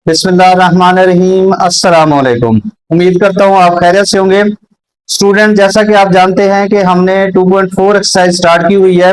बिस्मिल्लाहिर्रहमानिर्रहीम। अस्सलाम वालेकुम। उम्मीद करता हूँ आप खैरियत से होंगे। स्टूडेंट, जैसा कि आप जानते हैं कि हमने 2.4 एक्सरसाइज स्टार्ट की हुई है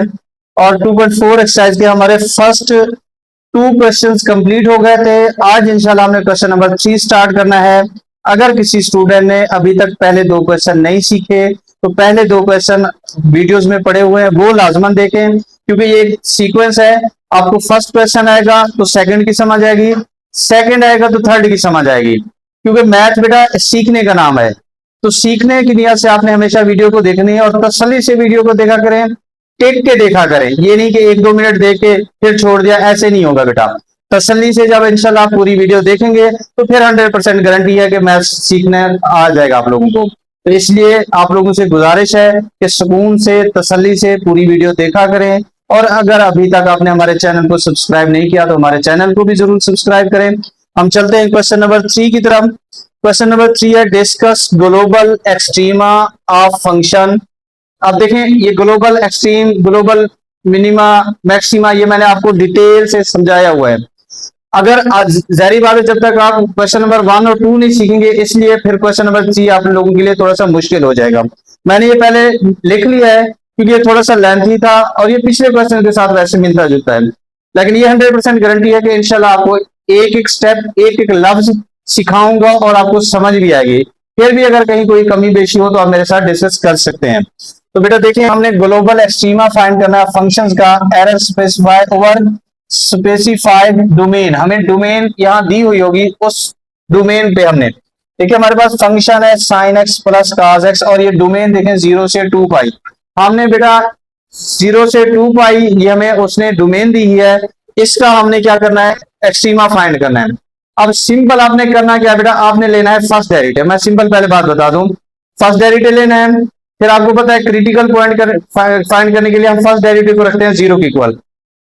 और 2.4 एक्सरसाइज के हमारे फर्स्ट टू क्वेश्चंस कंप्लीट हो गए थे। आज इंशाल्लाह हमने क्वेश्चन नंबर 3 स्टार्ट करना है। अगर किसी स्टूडेंट ने अभी तक पहले दो क्वेश्चन नहीं सीखे तो पहले दो क्वेश्चन वीडियोस में पड़े हुए हैं, वो लाजमन देखें, क्योंकि ये सीक्वेंस है। आपको फर्स्ट क्वेश्चन आएगा तो सेकंड की समझ आएगी, सेकंड आएगा तो थर्ड की समझ आएगी, क्योंकि मैथ बेटा सीखने का नाम है। तो सीखने की नियत से आपने हमेशा वीडियो को देखनी है और तसल्ली से वीडियो को देखा करें, टेक के देखा करें। ये नहीं कि एक दो मिनट देख के फिर छोड़ दिया, ऐसे नहीं होगा बेटा। तसल्ली से जब इंशाल्लाह आप पूरी वीडियो देखेंगे तो फिर 100% गारंटी है कि मैथ सीखने आ जाएगा आप लोगों को। तो इसलिए आप लोगों से गुजारिश है कि सुकून से तसल्ली से पूरी वीडियो देखा करें। और अगर अभी तक आपने हमारे चैनल को सब्सक्राइब नहीं किया तो हमारे चैनल को भी जरूर सब्सक्राइब करें। हम चलते हैं क्वेश्चन नंबर 3 की तरफ। क्वेश्चन नंबर 3 है, discuss global extrema of function. अब देखें, ये global extreme, global minima, maxima, ये मैंने आपको डिटेल से समझाया हुआ है। अगर जारी बात है, जब तक आप क्वेश्चन नंबर 1 और 2 नहीं सीखेंगे, इसलिए फिर क्वेश्चन नंबर 3 आप लोगों के लिए थोड़ा सा मुश्किल हो जाएगा। मैंने ये पहले लिख लिया है क्योंकि ये थोड़ा सा लेंथी था और ये पिछले क्वेश्चन के साथ वैसे मिलता जुलता है, लेकिन ये 100% गारंटी है कि इंशाल्लाह आपको एक एक स्टेप, एक एक लफ्ज सिखाऊंगा और आपको समझ भी आएगी। फिर भी अगर कहीं कोई कमी बेशी हो तो आप मेरे साथ डिस्कस कर सकते हैं। तो बेटा देखिए, हमने ग्लोबल एक्सट्रीमा फाइंड करना है फंक्शंस का। Error specify over specified domain, हमें डोमेन यहाँ दी हुई होगी, उस डोमेन पे हमने, देखिए हमारे पास फंक्शन है sign x plus cos x और ये डोमेन देखें 0 से 2 पाई। हमने बेटा 0 से 2 पाई ये हमें उसने डोमेन दी है, इसका हमने क्या करना है, एक्सट्रीमा फाइंड करना है। अब सिंपल आपने करना क्या बेटा, आपने लेना है फर्स्ट डेरिवेटिव। मैं सिंपल पहले बात बता दूं, फर्स्ट डेरिवेटिव लेना है। फिर आपको पता है क्रिटिकल पॉइंट फाइंड करने के लिए हम फर्स्ट डेरिवेटिव को रखते हैं 0 के इक्वल।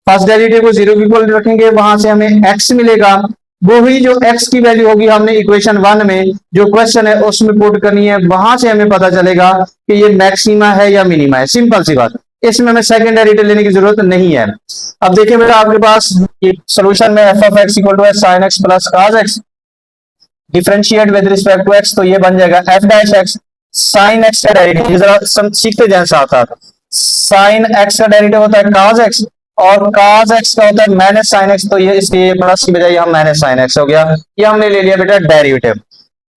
फर्स्ट डेरिवेटिव को 0 के इक्वल रखेंगे, वहां से हमें x मिलेगा। वो ही जो x की वैल्यू होगी हमने इक्वेशन 1 में जो क्वेश्चन है उसमें पुट करनी है, वहां से हमें पता चलेगा कि ये मैक्सिमा है या मिनिमा है। सिंपल सी बात, इसमें हमें सेकंड डेरिवेटिव लेने की जरूरत नहीं है। अब देखिए बेटा, आपके पास सोल्यूशन में f of x equal to sine x plus cos x, differentiate with respect to x, तो ये बन जाएगा f dash x। Sine x का डेरिवेटिव जरा सीखते जाएं साथ साथ। साइन x का डेरिवेटिव होता है cos x और cos x का होता है माइनस साइन x, तो ये इसलिए प्लस की बजाय यहाँ माइनस साइन x हो गया। ये हमने ले लिया बेटा डेरिवेटिव।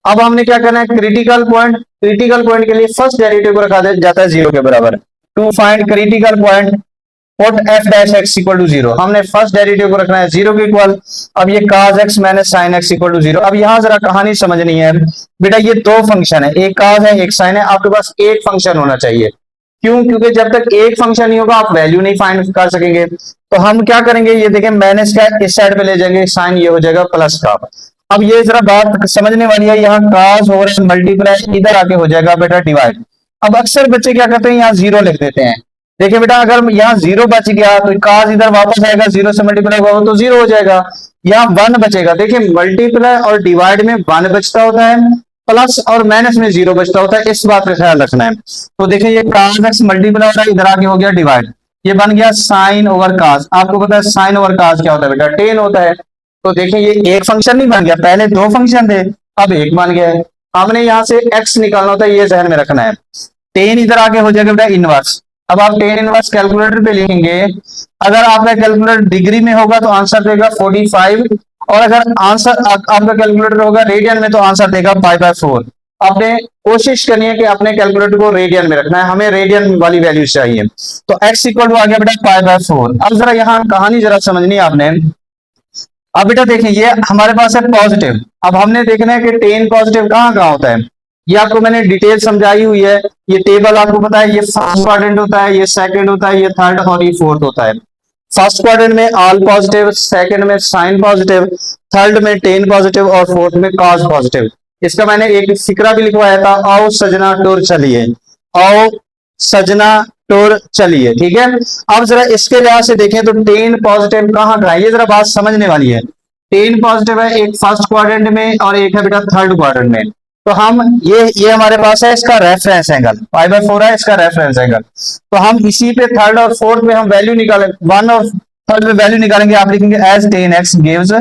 अब हमने क्या करना है, क्रिटिकल पॉइंट। क्रिटिकल पॉइंट के लिए फर्स्ट डेरिवेटिव को रखा जाता है 0 के बराबर। To find critical point put f dash x equal to 0, हमने फर्स्ट डेरिवेटिव को रखना है 0 के इक्वल। अब ये cos x minus sin x equal to 0। अब यहां जरा कहानी समझनी है बेटा, ये दो फंक्शन है, एक cos है एक sin है, आपके पास एक फंक्शन होना चाहिए। क्यों? क्योंकि जब तक एक फंक्शन नहीं होगा आप वैल्यू नहीं फाइंड कर सकेंगे। तो हम क्या करेंगे, ये देखें माइनस का इस साइड पे ले जाएंगे, साइन ये हो जाएगा प्लस का। अब ये जरा बात समझने वाली है, यहाँ cos हो रहा है मल्टीप्लाई, इधर आके हो जाएगा बेटा डिवाइड। अब अक्सर बच्चे क्या करते हैं, यहाँ 0 लिख देते हैं। देखिए बेटा, अगर यहाँ 0 बच गया तो cos इधर वापस आएगा, 0 से मल्टीप्लाई होगा तो 0 हो जाएगा। यहाँ 1 बचेगा। देखिए मल्टीप्लाई और डिवाइड में 1 बचता होता है, प्लस और माइनस में 0 बचता होता है, इस बात का ख्याल रखना है। तो देखिए ये cos x मल्टीप्लाई हो रहा है, इधर आगे हो गया डिवाइड, ये बन गया साइन ओवर cos। आपको पता है साइन ओवर cos क्या होता है बेटा, टेन होता है। तो देखिए ये एक फंक्शन नहीं बन गया, पहले दो फंक्शन थे अब एक बन गया है। हमने यहाँ से x निकालना होता है, ये जहन में रखना है। टेन इधर आगे हो जाएगा बेटा इनवर्स। अब आप टेन इनवर्स कैलकुलेटर पे लिखेंगे, अगर आपका कैलकुलेटर डिग्री में होगा तो आंसर देगा 45, और अगर आंसर आपका कैलकुलेटर होगा रेडियन में तो आंसर देगा π/4। आपने कोशिश करनी है कि अपने कैलकुलेटर को रेडियन में रखना है, हमें रेडियन वाली वैल्यू चाहिए। तो x इक्वल टू आ गया बेटा π/4। अब जरा यहाँ कहानी जरा समझनी है आपने। अब बेटा देखें, ये हमारे पास है पॉजिटिव। अब हमने देखना है कि टेन पॉजिटिव कहाँ कहाँ होता है, ये आपको मैंने डिटेल समझाई हुई है। ये टेबल आपको पता है, ये फर्स्ट क्वाड्रेंट होता है, ये सेकंड होता है, ये थर्ड और ये फोर्थ होता है। फर्स्ट क्वाड्रेंट में ऑल पॉजिटिव, सेकंड में साइन पॉजिटिव, थर्ड में टेन पॉजिटिव और फोर्थ में कॉस पॉजिटिव। इसका मैंने एक फिक्रा भी लिखवाया था, आओ सजना टूर चलिए, आओ सजना टूर चलिए, ठीक है। अब जरा इसके लिहाज से देखें तो टेन पॉजिटिव कहाँ कहाँ है, ये जरा बात समझने वाली है। टेन पॉजिटिव है एक फर्स्ट क्वाड्रेंट में और एक है बेटा थर्ड क्वाड्रेंट में। तो हम ये हमारे पास है इसका रेफरेंस एंगल, π/4 है इसका रेफरेंस एंगल। तो हम इसी पे थर्ड और फोर्थ में हम वैल्यू निकालें, 1 और थर्ड में वैल्यू निकालेंगे। आप लिखेंगे as tan x gives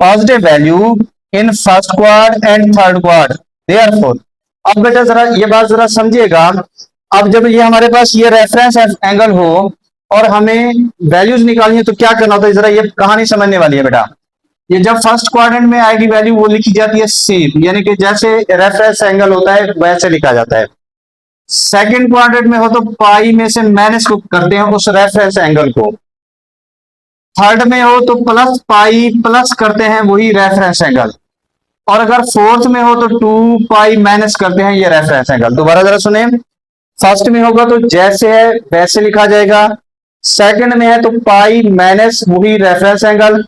positive value in first quad and third quad, therefore. अब बेटा जरा ये बात जरा समझिएगा, अब जब ये हमारे पास ये रेफरेंस एंगल हो और हमें वैल्यूज निकालनी है तो क्या करना होता है, जरा ये कहानी समझने वाली है बेटा। ये जब फर्स्ट क्वाड्रेंट में आएगी वैल्यू वो लिखी जाती है सेम, यानी कि जैसे रेफरेंस एंगल होता है वैसे लिखा जाता है। सेकंड क्वाड्रेंट में हो तो पाई में से माइनस को करते हैं उस रेफरेंस एंगल को। थर्ड में हो तो प्लस पाई प्लस करते हैं वही रेफरेंस एंगल। और अगर फोर्थ में हो तो 2 पाई माइनस करते हैं ये रेफरेंस एंगल। दोबारा जरा सुने, फर्स्ट में होगा तो जैसे है वैसे लिखा जाएगा, सेकंड में है तो पाई माइनस वही रेफरेंस एंगल,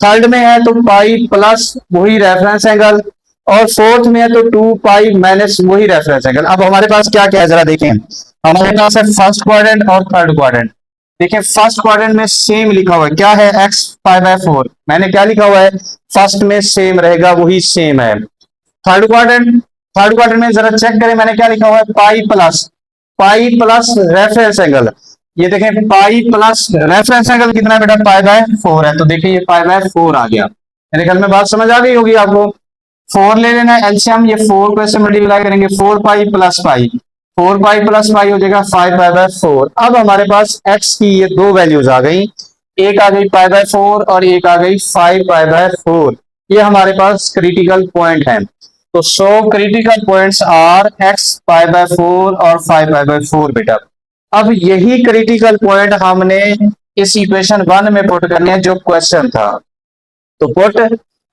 थर्ड में है तो पाई प्लस वही रेफरेंस एंगल, और फोर्थ में है तो 2 पाई माइनस वही रेफरेंस एंगल। अब हमारे पास क्या क्या है जरा देखें, हमारे पास है फर्स्ट क्वाड्रेंट और थर्ड क्वाड्रेंट। देखिए फर्स्ट क्वाड्रेंट में सेम लिखा हुआ है, क्या है, x पाई 4। मैंने क्या लिखा हुआ है, फर्स्ट में सेम रहेगा वही सेम है। थर्ड क्वाड्रेंट में जरा चेक करें, मैंने क्या लिखा हुआ है, पाई प्लस रेफरेंस एंगल। ये देखें पाई प्लस रेफरेंस एंगल कितना है बेटा, पाई/4 है। तो देखिए ये पाई/4 आ गया। मेरे ख्याल में बात समझ आ गई होगी आपको। 4 ले लेना है एलसीएम, ये 4 को ऐसे मल्टीप्लाई करेंगे, 4 pi plus pi, 4 pi plus pi हो जाएगा 5 पाई/4। अब हमारे पास x की ये दो वैल्यूज आ गई, एक आ गई पाई/4 और एक आ गई 5 पाई/4। ये हमारे पास क्रिटिकल पॉइंट है। तो 100 क्रिटिकल पॉइंट्स आर x पाई/4 और 5 पाई/4 बेटा। अब यही क्रिटिकल पॉइंट हमने इस इक्वेशन 1 में पुट करने हैं जो क्वेश्चन था। तो put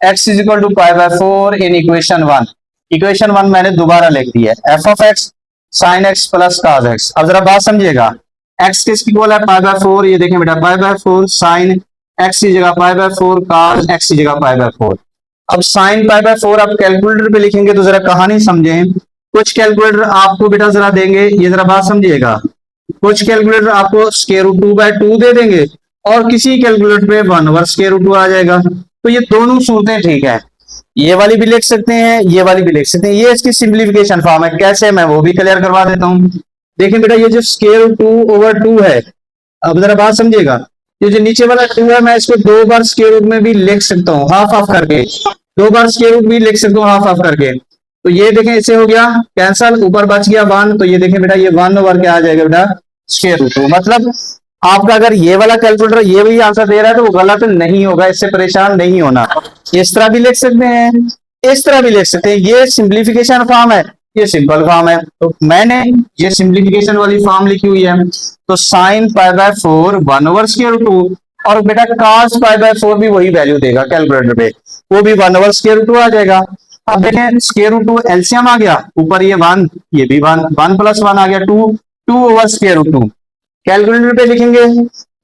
x is equal to पाई/4 इन इक्वेशन 1। इक्वेशन 1 मैंने दोबारा लिख दिया है, f of x sine x plus cos x. अब जरा बात समझिएगा, x किसकी इक्वल है, पाई/4। ये देखें बेटा पाई/4 साइन x की जगह पाई/4, कॉस x की जगह पाई/4। अब साइन पाई/4 आप कैलकुलेटर पे लिखेंगे तो जरा कहानी समझें। कुछ कैलकुलेटर आपको बेटा जरा देंगे, ये जरा बात समझिएगा, कुछ कैलकुलेटर आपको स्क्वायर रूट 2/2 दे देंगे और किसी कैलकुलेटर पे 1/√2 आ जाएगा। तो ये दोनों सूरतें ठीक है, ये वाली भी लिख सकते हैं, ये वाली भी लिख सकते हैं। ये इसकी सिंप्लीफिकेशन फॉर्म है, कैसे मैं वो भी क्लियर करवा देता हूं। देखिए बेटा ये जो स्क्वायर रूट 2/2 है, अब जरा बात समझिएगा, ये जो नीचे वाला 2 है मैं इसको 2 बार स्क्वायर रूट में भी लिख सकता हूँ, हाफ हाफ करके, 2 बार स्क्वायर रूट भी लिख सकता हूँ हाफ हाफ करके। तो ये देखें इससे हो गया कैंसल, ऊपर बच गया 1। तो ये देखें बेटा ये 1/क्या आ जाएगा बेटा, स्क्वायर रूट 2। मतलब आपका अगर ये वाला कैलकुलेटर ये भी आंसर दे रहा है तो वो गलत नहीं होगा, इससे परेशान नहीं होना। इस तरह भी लिख सकते हैं, इस तरह भी लिख सकते हैं। ये सिंप्लीफिकेशन फॉर्म है, ये सिंपल फॉर्म है। तो मैंने ये सिंप्लीफिकेशन वाली फॉर्म लिखी हुई है। तो साइन पाई/4 1/√2 और बेटा cos पाई/4 भी वही वैल्यू देगा कैलकुलेटर पे, वो भी 1/√2 आ जाएगा। अब देखें स्क्वायर रूट 2 एलसीएम आ गया, ऊपर ये 1, ये भी 1 + 1 आ गया 2/√2। कैलकुलेटर पे लिखेंगे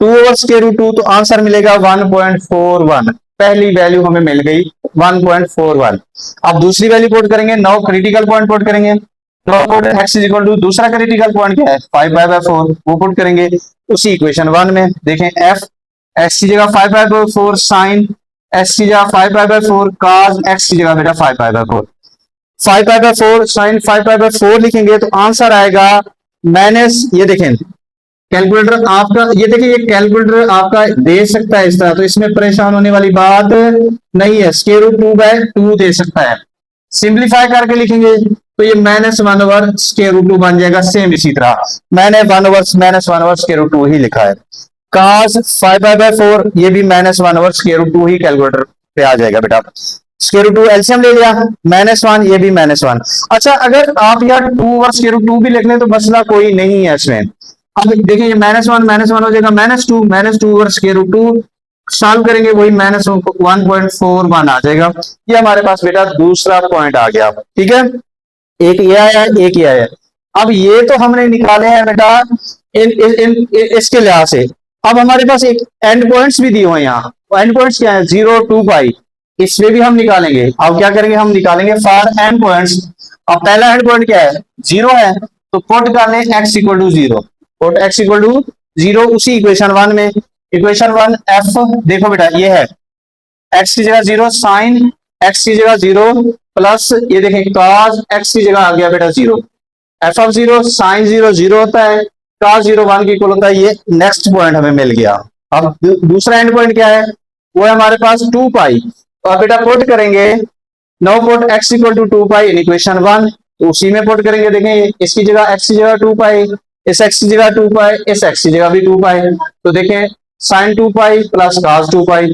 2/√2 तो आंसर मिलेगा 1.41। पहली वैल्यू हमें मिल गई 1.41। अब दूसरी वैल्यू पुट करेंगे, 9 क्रिटिकल पॉइंट पुट करेंगे। तो x इज इक्वल टू दूसरा क्रिटिकल पॉइंट क्या है, 5 पाई/4, वो पुट करेंगे उसी इक्वेशन 1 में। देखें f x की जगह 5 पाई/4 साइन x की जगह 5 पाई/4 cos x की जगह बेटा 5 पाई/4, 5 पाई/4 साइन 5 पाई/4 लिखेंगे तो आंसर आएगा माइनस, ये देखें कैलकुलेटर आपका, ये देखिए ये कैलकुलेटर आपका दे सकता है इस तरह, तो इसमें परेशान होने वाली बात नहीं है, स्क्वायर रूट 2/2 दे सकता है। सिंप्लीफाई करके लिखेंगे तो ये -1/√2 बन जाएगा। सेम इसी तरह मैंने -1/√2 ही लिखा है। cos 5 पाई/4 ये भी -1/√2 ही कैलकुलेटर पे आ जाएगा बेटा। स्क्वायर रूट 2 एलसीएम ले लिया, -1, ये भी -1। अच्छा अगर आप यार 2/√2 भी लिख लें तो मसला कोई नहीं है इसमें। अब देखिए ये -1 हो जाएगा -2 सॉल्व करेंगे वही -1.41 आ जाएगा। ये हमारे पास बेटा दूसरा पॉइंट आ गया, ठीक है। एक ये आया, एक ये आया। अब ये तो हमने निकाले हैं बेटा इसके लिहाज से। अब हमारे पास एक एंड पॉइंट्स भी दिए हुए हैं यहाँ, एंड पॉइंट्स क्या है, 0, 2 पाई, इसमें भी हम निकालेंगे। अब क्या करेंगे, हम निकालेंगे फॉर एंड पॉइंट्स। अब पहला एंड पॉइंट क्या है, 0 है, तो पुट कर लें x equal to 0, put x equal to 0 उसी इक्वेशन 1 में। इक्वेशन 1 f देखो बेटा ये है, x की जगह 0 साइन x की जगह 0 प्लस ये देखें cos x की जगह आ गया बेटा 0। f ऑफ 0 साइन 0 0 होता है, cos 0 1 के इक्वल होता है। ये नेक्स्ट पॉइंट हमें मिल गया। अब दूसरा एंड पॉइंट क्या है, वो है हमारे पास 2 पाई, तो आप बेटा पुट करेंगे, now put x equal to 2 pi in equation 1, तो उसी में पुट करेंगे। देखें इसकी जगह x की जगह 2 पाई, इस x की जगह 2 पाई, इस x की जगह भी 2 पाई, तो देखें sin 2 पाई प्लस cos 2 पाई।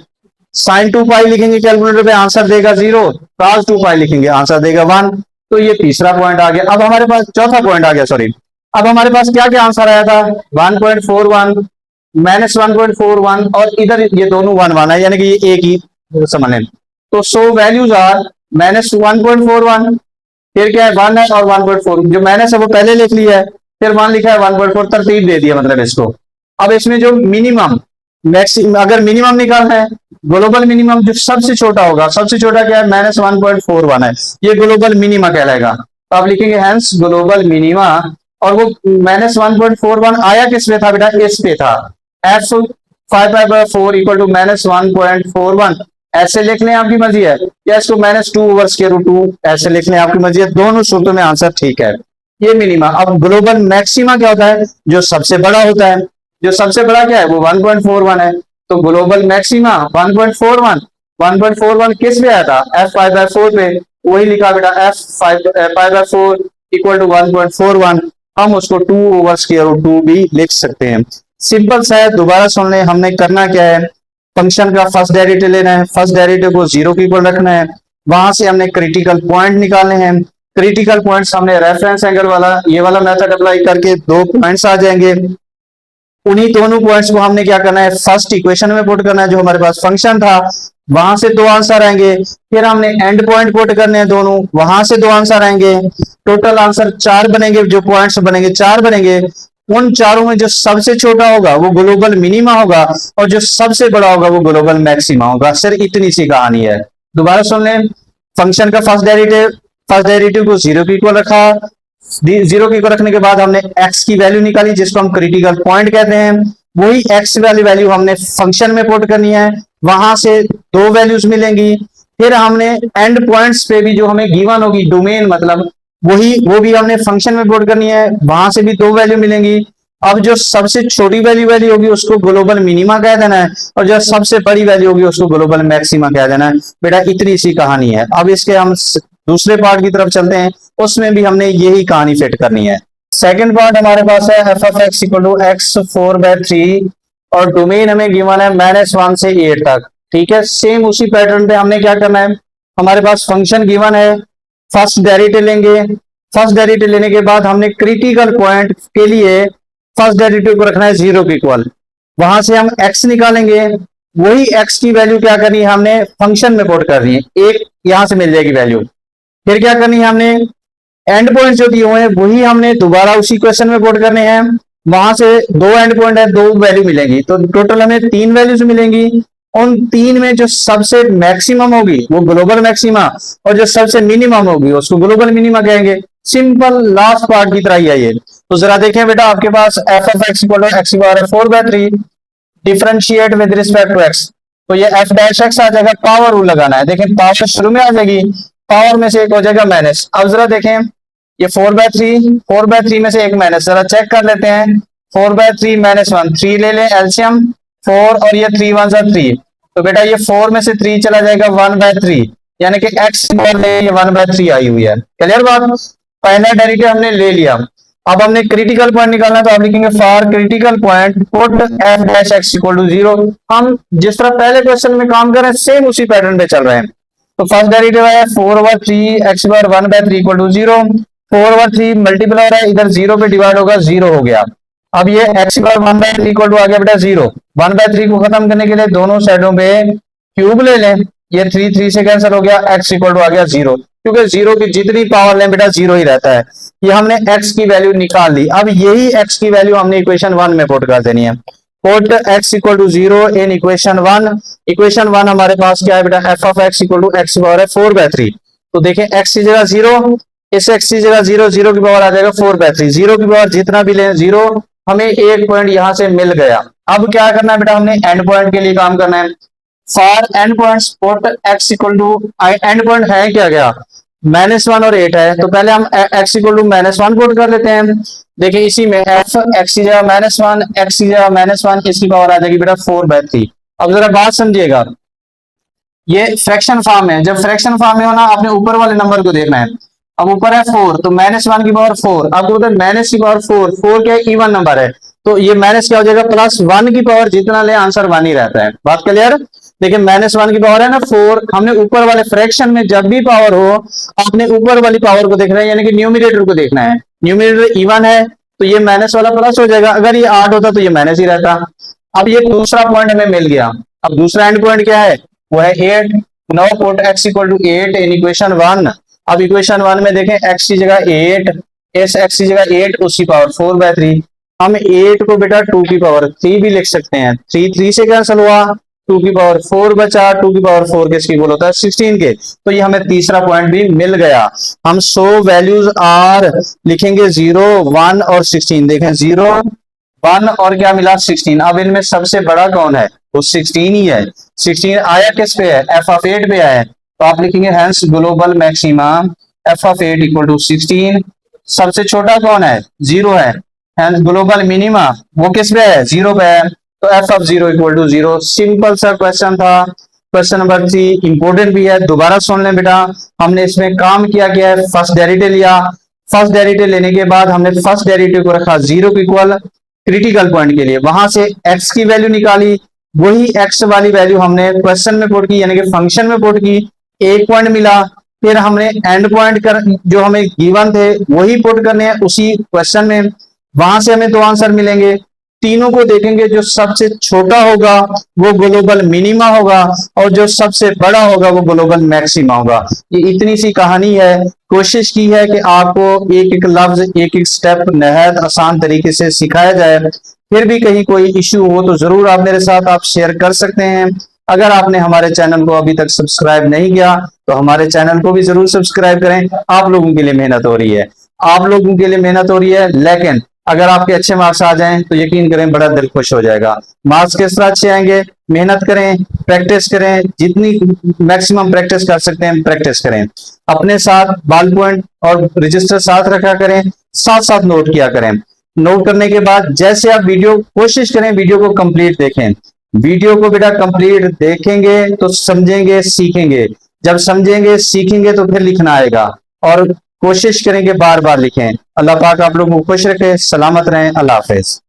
sin 2 पाई लिखेंगे कैलकुलेटर पे, आंसर देगा 0, cos 2 पाई लिखेंगे आंसर देगा 1। तो ये तीसरा पॉइंट आ गया। अब हमारे पास चौथा पॉइंट आ गया, सॉरी। अब हमारे पास क्या क्या आंसर आया था, 1.41 माइनस 1.41, और इधर ये दोनों 1 1 है, यानी कि ये एक ही समझ लें। तो सो वैल्यूज आर माइनस 1.41, फिर क्या है 1 है और 1.4, जो माइनस है वो पहले लिख लिया है, फिर 1 लिखा है, 1.4 तरतीब दे दिया मतलब इसको। अब इसमें जो मिनिमम मैक्सिमम, अगर मिनिमम निकालना है, ग्लोबल मिनिमम जो सबसे छोटा होगा, सबसे छोटा क्या है माइनस 1.41 है, ये ग्लोबल मिनिमा कहलाएगा। तो आप लिखेंगे हैंस ग्लोबल मिनिमा, और वो माइनस 1.41 आया किस पे था बेटा, इस पे था, एफ 5/4 इक्वल टू माइनस 1.41, ऐसे लिख लें आपकी मर्जी है, या इसको माइनस 2 ओवर स्क्वायर रूट 2 ऐसे लिख लें आपकी मर्जी है, दोनों सूत्रों में आंसर ठीक है। ये मिनिमा। अब ग्लोबल मैक्सिमा क्या होता है, जो सबसे बड़ा होता है, जो सबसे बड़ा क्या है वो 1.41 है, तो ग्लोबल मैक्सिमा 1.41, 1.41 किस पे आया था, f5/4 पे, वही लिखा बेटा f5/4 इक्वल टू 1.41, हम उसको 2 ओवर स्क्वायर रूट 2 भी लिख सकते हैं। सिंपल सा है, दोबारा सुन लें, हमने करना क्या है, फंक्शन का फर्स्ट डेरिवेटिव लेना है, फर्स्ट डेरिवेटिव को 0 के इक्वल रखना है, वहां से हमने क्रिटिकल पॉइंट निकालने हैं, क्रिटिकल पॉइंट्स हमने रेफरेंस एंगल वाला ये वाला मेथड अप्लाई करके 2 पॉइंट्स आ जाएंगे, उन्हीं दोनों पॉइंट्स को हमने क्या करना है, फर्स्ट इक्वेशन में पुट करना है, जो हमारे पास फंक्शन था, वहां से 2 आंसर आएंगे, फिर हमने एंड पॉइंट पुट करने हैं दोनों, वहां से 2 आंसर आएंगे, टोटल आंसर 4 बनेंगे, जो पॉइंट्स बनेंगे 4 बनेंगे, उन चारों में जो सबसे छोटा होगा वो ग्लोबल मिनिमा होगा, और जो सबसे बड़ा होगा वो ग्लोबल मैक्सिमा होगा। सिर्फ इतनी सी कहानी है, दोबारा सुन लें, फंक्शन का फर्स्ट डेरिवेटिव को 0 के इक्वल रखा, 0 के इक्वल रखने के बाद हमने x की वैल्यू निकाली, जिसको हम क्रिटिकल पॉइंट कहते हैं, वही x वाली वैल्यू हमने फंक्शन में पुट करनी है, वहां से 2 वैल्यूज मिलेंगी, फिर हमने एंड पॉइंट्स पे भी जो हमें गिवन होगी डोमेन मतलब वो भी हमने फंक्शन में पुट करनी है, वहां से भी 2 वैल्यू मिलेंगी। अब जो सबसे छोटी वैल्यू होगी उसको ग्लोबल मिनिमा कह देना है, और जो सबसे बड़ी वैल्यू होगी उसको ग्लोबल मैक्सिमा कह देना है। बेटा इतनी सी कहानी है। अब इसके हम दूसरे पार्ट की तरफ चलते हैं, उसमें भी हमने यही कहानी फिट करनी है। सेकंड पार्ट हमारे पास है f of x equal to x 4/3, और डोमेन हमें गिवन है -1 से 8 तक। ठीक है, सेम उसी पैटर्न पे हमने क्या करना है, हमारे पास फंक्शन गिवन है, फर्स्ट डेरिवेटिव लेंगे, फर्स्ट डेरिवेटिव लेने के बाद हमने क्रिटिकल पॉइंट के लिए फर्स्ट डेरिवेटिव को रखना है 0 के इक्वल, वहां से हम x निकालेंगे, वही x की वैल्यू क्या करनी है, हमने फंक्शन में पुट करनी है, एक यहां से मिल जाएगी वैल्यू, फिर क्या करनी है, हमने एंड पॉइंट जो दिए हुए हैं वही हमने दोबारा उसी क्वेश्चन में पुट करने हैं, वहां से 2 एंड पॉइंट है, 2 वैल्यू मिलेंगी, तो टोटल हमें 3 वैल्यूज मिलेंगी। उन 3 में जो सबसे मैक्सिमम होगी वो ग्लोबल मैक्सिमा, और जो सबसे मिनिमम होगी उसको ग्लोबल मिनिमा कहेंगे। सिंपल लास्ट पार्ट की तरह ही है ये। तो जरा देखें बेटा, आपके पास f of x equal to x power 4/3 differentiate with respect to x, तो ये एफ डैश एक्स आ जाएगा, पावर रूल लगाना है। देखें पावर शुरू में आ जाएगी, पावर में से एक हो जाएगा माइनस। अब जरा देखें ये 4/3 में से एक माइनस, जरा चेक कर लेते हैं, 4/3 -1 3 ले लें एलसीएम 4, और ये 3 1 3, तो बेटा ये 4 में से 3 चला जाएगा 1/3, यानी कि x ये 1/3 आई हुई है। क्लियर बात, पहला डेरिवेटिव हमने ले लिया। अब हमने क्रिटिकल पॉइंट निकालना है, तो आप लिखेंगे for critical point put f dash x equal to 0। हम जिस तरह पहले क्वेश्चन में काम कर रहे हैं सेम उसी पैटर्न पे चल रहे हैं। तो फर्स्ट डेरिवेटिव है 4/3 x बार 1/3 इक्वल टू 0, 4/3 मल्टीपल हो रहा है, इधर 0 पे डिवाइड होगा 0 हो गया। अब ये x बार 1/3 इक्वल टू आ गया बेटा 0, 1/3 को खत्म करने के लिए दोनों साइडों पे क्यूब ले लें, ये 3 से कैंसिल हो गया, x इक्वल टू आ गया 0, क्योंकि 0 की जितनी पावर लें बेटा 0 ही रहता है। ये हमने x की वैल्यू निकाल ली। अब यही x की वैल्यू हमने इक्वेशन 1 में पुट कर देनी है। Put x equal to 0 in equation 1। Equation 1 हमारे पास क्या है बेटा, f of x equal to x power है 4/3। तो देखें x की जगह 0, इस x की जगह 0, 0 की पावर आ जाएगा 4/3, 0 की पावर जितना भी लें 0, हमें एक पॉइंट यहां से मिल गया। अब क्या करना है बेटा, हमने एंड पॉइंट के लिए काम करना है। For end points put x equal to, end point है क्या गया -1 और 8 है, तो पहले हम x इक्वल टू -1 पुट कर लेते हैं। देखिए इसी में f x की जगह -1, x की जगह -1, इसकी पावर आ जाएगी बेटा 4/3। अब जरा बात समझिएगा, ये फ्रैक्शन फॉर्म है। जब फ्रैक्शन फॉर्म में होना, आपने ऊपर वाले नंबर को देखना है। अब ऊपर है 4, तो -1 की पावर 4। आपको पता है माइनस की पावर 4 क्या है, इवन नंबर है, तो ये माइनस क्या हो जाएगा, +1 की पावर जितना ले आंसर 1 ही रहता है। बात क्लियर। देखिए -1 की पावर है ना 4, हमने ऊपर वाले फ्रैक्शन में जब भी पावर हो, आपने ऊपर वाली पावर को देखना है, यानी कि न्यूमिनेटर को देखना है। न्यूमिनेटर इवन है तो ये माइनस वाला प्लस हो जाएगा, अगर ये 8 होता तो ये माइनस ही रहता। अब ये दूसरा पॉइंट हमें मिल गया। अब दूसरा एंड पॉइंट क्या है, वो है 8। Now put x equal to 8 in equation 1। अब इक्वेशन 1 में देखें, x की जगह 8, इस x की जगह 8 उसकी पावर 4/3। हम 8 को बेटा 2 की पावर 3 भी लिख सकते हैं। 3 से कैंसिल हुआ, 2 की पावर 4 बचा। 2 की पावर 4 किसकी बोल होता है, 16 के। तो ये हमें तीसरा पॉइंट भी मिल गया। हम 100 वैल्यूज आर लिखेंगे 0, 1 और 16। देखें 0, 1 और क्या मिला 16। अब इनमें सबसे बड़ा कौन है, वो 16 ही है। 16 आया किस पे है, एफ ऑफ 8 पे आया है, तो आप लिखेंगे hence global maxima f of 8 equal to 16। सबसे छोटा कौन है, 0 है, हेंस ग्लोबल मिनिमा वो किस पे है, 0 पे है, तो f of 0 equal to 0। Simple सा क्वेश्चन था। क्वेश्चन नंबर 3 इंपोर्टेंट भी है, दोबारा सुन लें बेटा। हमने इसमें काम किया क्या है, फर्स्ट डेरिवेटिव लिया। फर्स्ट डेरिवेटिव लेने के बाद हमने फर्स्ट डेरिवेटिव को रखा 0 के इक्वल क्रिटिकल पॉइंट के लिए, वहां से x की वैल्यू निकाली, वही x वाली वैल्यू हमने क्वेश्चन में पुट की, यानी कि फंक्शन में पुट की, एक पॉइंट मिला। फिर हमने एंड पॉइंट कर जो हमें गिवन थे वही पुट करने हैं उसी क्वेश्चन में, वहां से हमें 2 आंसर मिलेंगे। तीनों को देखेंगे, जो सबसे छोटा होगा वो ग्लोबल मिनिमा होगा, और जो सबसे बड़ा होगा वो ग्लोबल मैक्सिमा होगा। ये इतनी सी कहानी है। कोशिश की है कि आपको एक एक लफ्ज, एक एक स्टेप नहायत आसान तरीके से सिखाया जाए। फिर भी कहीं कोई इश्यू हो तो जरूर आप मेरे साथ आप शेयर कर सकते हैं। अगर आपने हमारे चैनल को अभी तक सब्सक्राइब नहीं किया तो हमारे चैनल को भी जरूर सब्सक्राइब करें। आप लोगों के लिए मेहनत हो रही है, आप लोगों के लिए मेहनत हो रही है, लेकिन अगर आपके अच्छे मार्क्स आ जाएं तो यकीन करें बड़ा दिल खुश हो जाएगा। मार्क्स किस तरह अच्छे आएंगे, मेहनत करें, प्रैक्टिस करें, जितनी मैक्सिमम प्रैक्टिस कर सकते हैं प्रैक्टिस करें। अपने साथ बॉल पॉइंट और रजिस्टर साथ रखा करें, साथ साथ नोट किया करें। नोट करने के बाद जैसे आप वीडियो कोशिश करें वीडियो को कंप्लीट देखें। वीडियो को बेटा कंप्लीट देखेंगे तो समझेंगे, सीखेंगे। जब समझेंगे सीखेंगे तो फिर लिखना आएगा, और कोशिश करेंगे बार बार लिखें। अल्लाह पाक आप लोगों को खुश रखे, सलामत रहें। अल्लाह हाफिज।